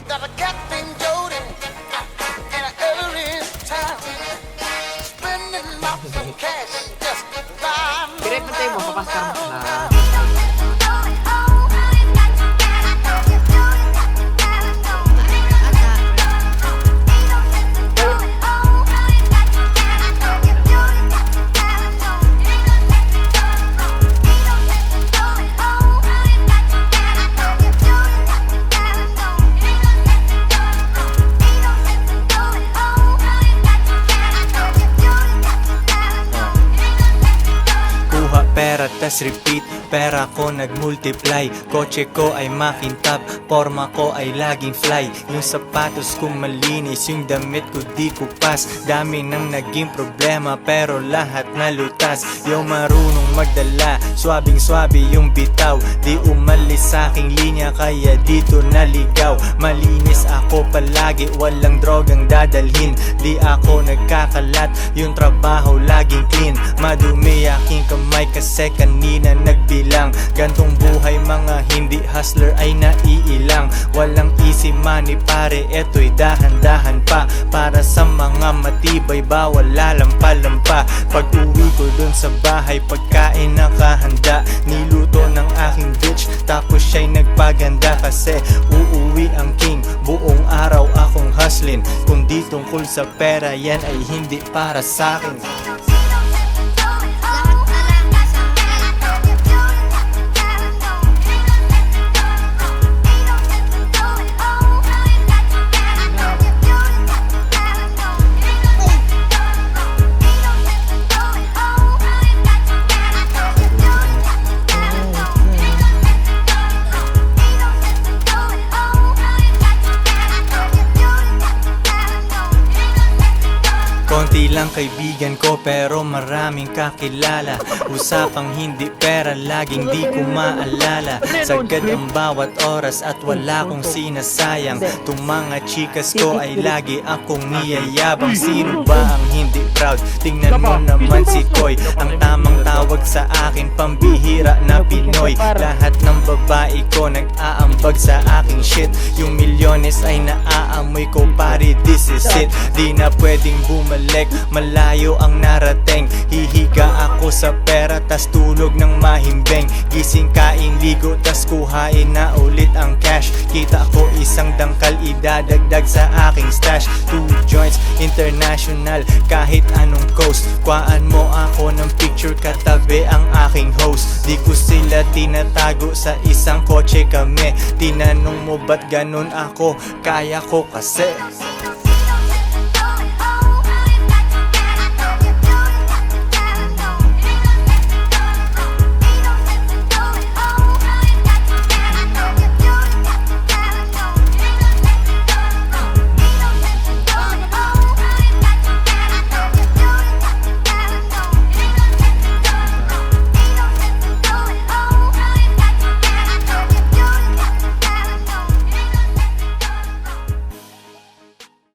Got a cat named Jody, and every time spending lots of cash just fine. Direct na tayo mo, papastar mo na. Pera tas repeat, pera ko nag-multiply. Kotse ko ay makintab, forma ko ay laging fly. Yung sapatos ko malinis, yung damit ko di kupas. Dami nang naging problema pero lahat nalutas. Yung marunong magdala, swabing swabe yung bitaw. Di umalis sa aking linya kaya dito naligaw. Malinis ako palagi, walang drogang dadalhin. Di ako nagkakalat, yung trabaho laging clean. Madumi aking kamay kasi kanina nagbilang. Gantong buhay mga hindi hustler ay naiilang. Walang easy money pare, eto'y dahan-dahan pa. Para sa mga matibay bawal lalampa-lampa. Pag uwi ko dun sa bahay pagkain nakahanda. Niluto ng aking bitch tapos siya'y nagpaganda. Kasi uuwi ang king, buong araw akong hustling. Kung di tungkol sa pera yan ay hindi para sa'kin. Konti lang kaibigan ko pero maraming kakilala. Usapang hindi pera laging di ko maalala. Sagad ang bawat oras at wala kong sinasayang. Tung mga chikas ko ay lagi akong niyayabang. Sino ba ang hindi proud? Tingnan mo naman si Koy. Ang tamang tawag sa akin pambihira na Pinoy. Lahat ng babae ko nag-aambag sa aking shit. Yung milyones ay naaamoy ko pare, this is it. Di na pwedeng bumalik, malayo ang narating. Hihiga ako sa pera tas tulog ng mahimbing. Gising kain ligo tas kuhain na ulit ang cash. Kita ko isang dangkal idadagdag sa aking stash. 2 joints international kahit anong coast. Kuhaan mo ako ng picture katabi ang aking host. Di ko sila tinatago sa isang kotse kami. Tinanong mo ba't ganun ako? Kaya ko kasi